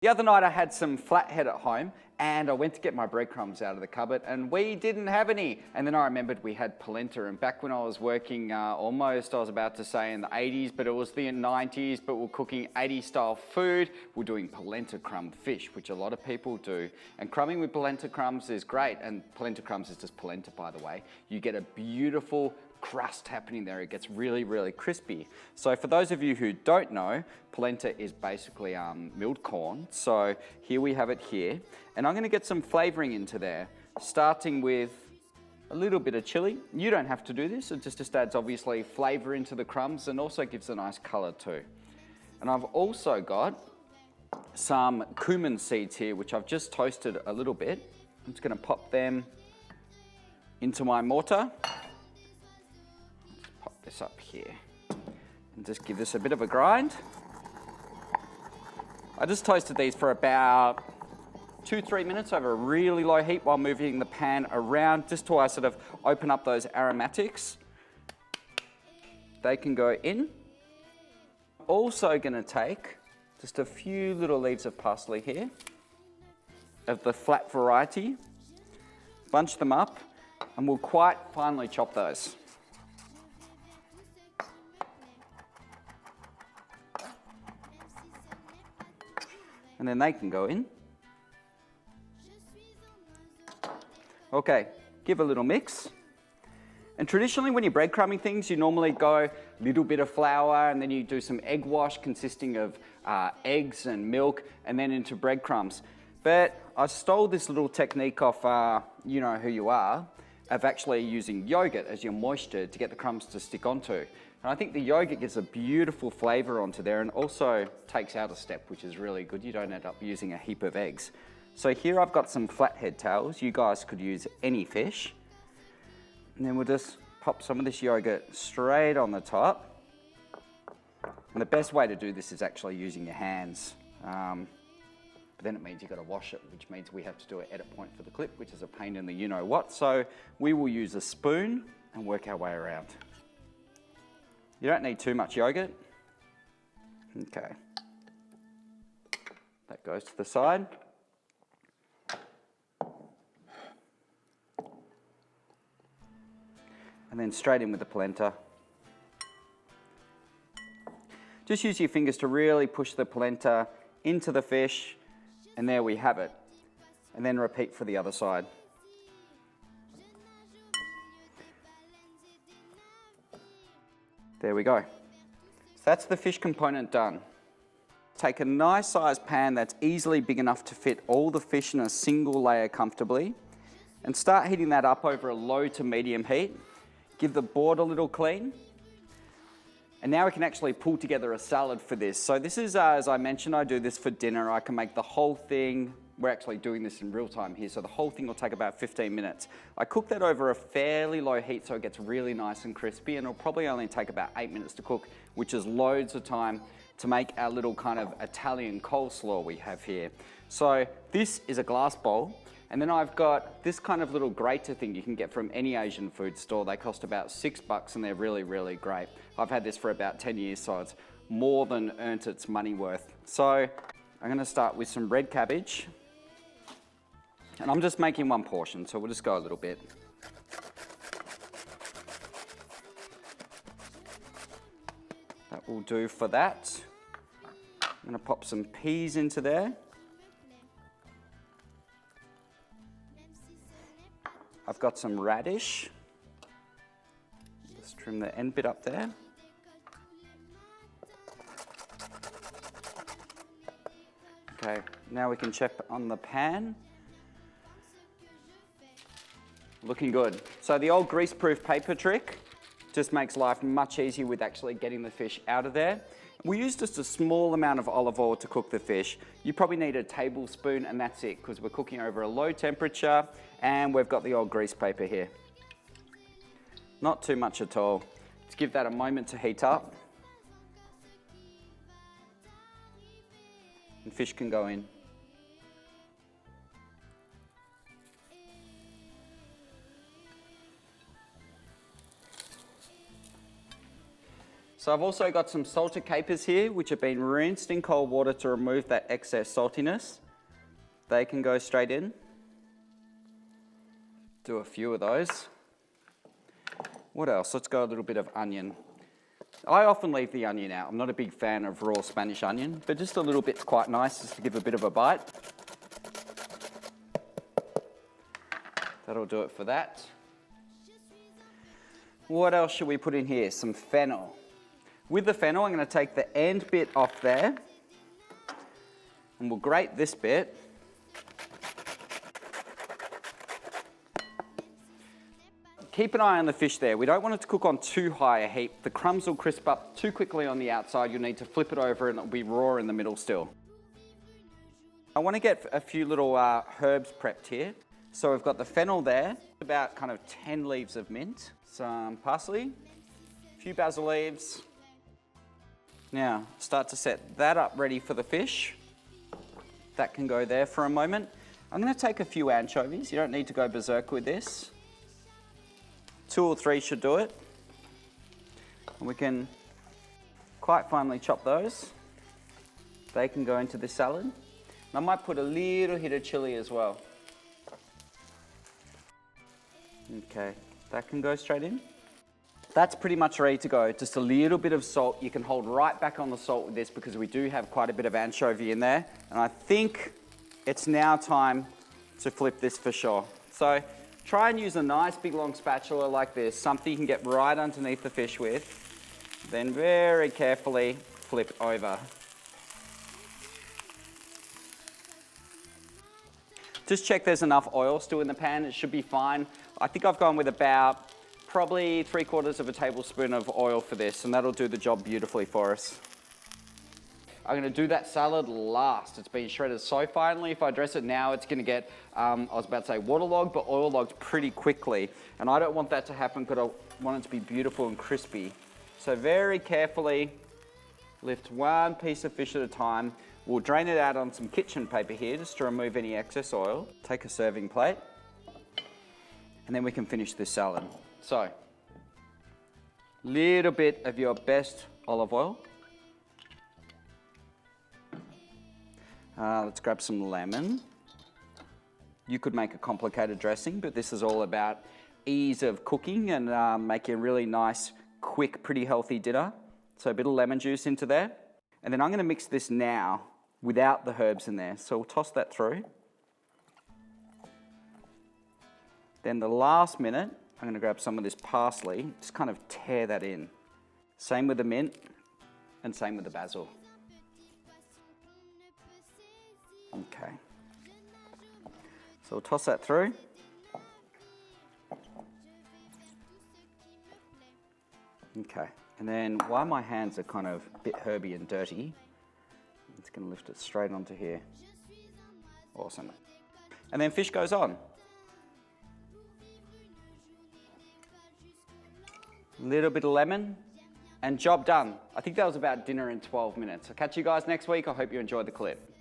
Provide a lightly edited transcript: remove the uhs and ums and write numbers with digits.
The other night I had some Flatehead at home and I went to get my breadcrumbs out of the cupboard and we didn't have any. And then I remembered we had polenta, and back when I was working almost, I was about to say in the 80s, but it was the 90s, but we're cooking 80s style food. We're doing polenta crumb fish, which a lot of people do. And crumbing with polenta crumbs is great. And polenta crumbs is just polenta, by the way. You get a beautiful crust happening there. It gets really, really crispy. So for those of you who don't know, polenta is basically milled corn. So here we have it here. And I'm gonna get some flavoring into there, starting with a little bit of chili. You don't have to do this. It just adds obviously flavor into the crumbs and also gives a nice color too. And I've also got some cumin seeds here, which I've just toasted a little bit. I'm just gonna pop them into my mortar. This up here and just give this a bit of a grind. I just toasted these for about 2-3 minutes over a really low heat while moving the pan around, just to sort of open up those aromatics. They can go in. Also going to take just a few little leaves of parsley here, of the flat variety, bunch them up, and we'll quite finely chop those. And then they can go in. Okay, give a little mix. And traditionally when you're breadcrumbing things, you normally go a little bit of flour and then you do some egg wash consisting of eggs and milk and then into breadcrumbs. But I stole this little technique off you know who you are, of actually using yogurt as your moisture to get the crumbs to stick onto. And I think the yogurt gives a beautiful flavor onto there and also takes out a step, which is really good. You don't end up using a heap of eggs. So here I've got some Flathead tails. You guys could use any fish. And then we'll just pop some of this yogurt straight on the top. And the best way to do this is actually using your hands. But then it means you've got to wash it, which means we have to do an edit point for the clip, which is a pain in the you-know-what. So we will use a spoon and work our way around. You don't need too much yogurt. Okay. That goes to the side. And then straight in with the polenta. Just use your fingers to really push the polenta into the fish, and there we have it. And then repeat for the other side. There we go. So that's the fish component done. Take a nice sized pan that's easily big enough to fit all the fish in a single layer comfortably, and start heating that up over a low to medium heat. Give the board a little clean. And now we can actually pull together a salad for this. So this is, as I mentioned, I do this for dinner. I can make the whole thing. We're actually doing this in real time here, so the whole thing will take about 15 minutes. I cook that over a fairly low heat so it gets really nice and crispy, and it'll probably only take about 8 minutes to cook, which is loads of time to make our little kind of Italian coleslaw we have here. So this is a glass bowl, and then I've got this kind of little grater thing you can get from any Asian food store. They cost about $6 and they're really, really great. I've had this for about 10 years, so it's more than earned its money worth. So I'm gonna start with some red cabbage. And I'm just making one portion, so we'll just go a little bit. That will do for that. I'm gonna pop some peas into there. I've got some radish. Just trim the end bit up there. Okay, now we can check on the pan. Looking good. So the old grease-proof paper trick just makes life much easier with actually getting the fish out of there. We use just a small amount of olive oil to cook the fish. You probably need a tablespoon and that's it, because we're cooking over a low temperature and we've got the old grease paper here. Not too much at all. Just give that a moment to heat up. And fish can go in. So I've also got some salted capers here, which have been rinsed in cold water to remove that excess saltiness. They can go straight in. Do a few of those. What else? Let's go a little bit of onion. I often leave the onion out. I'm not a big fan of raw Spanish onion, but just a little bit's quite nice just to give a bit of a bite. That'll do it for that. What else should we put in here? Some fennel. With the fennel, I'm going to take the end bit off there, and we'll grate this bit. Keep an eye on the fish there. We don't want it to cook on too high a heat. The crumbs will crisp up too quickly on the outside. You'll need to flip it over and it'll be raw in the middle still. I want to get a few little herbs prepped here. So we've got the fennel there, about kind of 10 leaves of mint, some parsley, a few basil leaves. Now, start to set that up ready for the fish. That can go there for a moment. I'm going to take a few anchovies. You don't need to go berserk with this. 2 or 3 should do it. And we can quite finely chop those. They can go into the salad. And I might put a little hit of chili as well. Okay, that can go straight in. That's pretty much ready to go. Just a little bit of salt. You can hold right back on the salt with this because we do have quite a bit of anchovy in there. And I think it's now time to flip this for sure. So try and use a nice big long spatula like this, something you can get right underneath the fish with. Then very carefully flip over. Just check there's enough oil still in the pan. It should be fine. I think I've gone with about probably 3/4 of a tablespoon of oil for this, and that'll do the job beautifully for us. I'm going to do that salad last. It's been shredded so finely. If I dress it now, it's going to get, I was about to say waterlogged, but oil-logged pretty quickly. And I don't want that to happen because I want it to be beautiful and crispy. So very carefully lift one piece of fish at a time. We'll drain it out on some kitchen paper here just to remove any excess oil. Take a serving plate, and then we can finish this salad. So, little bit of your best olive oil. Let's grab some lemon. You could make a complicated dressing, but this is all about ease of cooking and making a really nice, quick, pretty healthy dinner. So a bit of lemon juice into there. And then I'm going to mix this now without the herbs in there. So we'll toss that through. Then the last minute, I'm going to grab some of this parsley, just kind of tear that in. Same with the mint and same with the basil. Okay. So we'll toss that through. Okay. And then while my hands are kind of a bit herby and dirty, I'm just going to lift it straight onto here. Awesome. And then fish goes on. Little bit of lemon, and job done. I think that was about dinner in 12 minutes. I'll catch you guys next week. I hope you enjoyed the clip.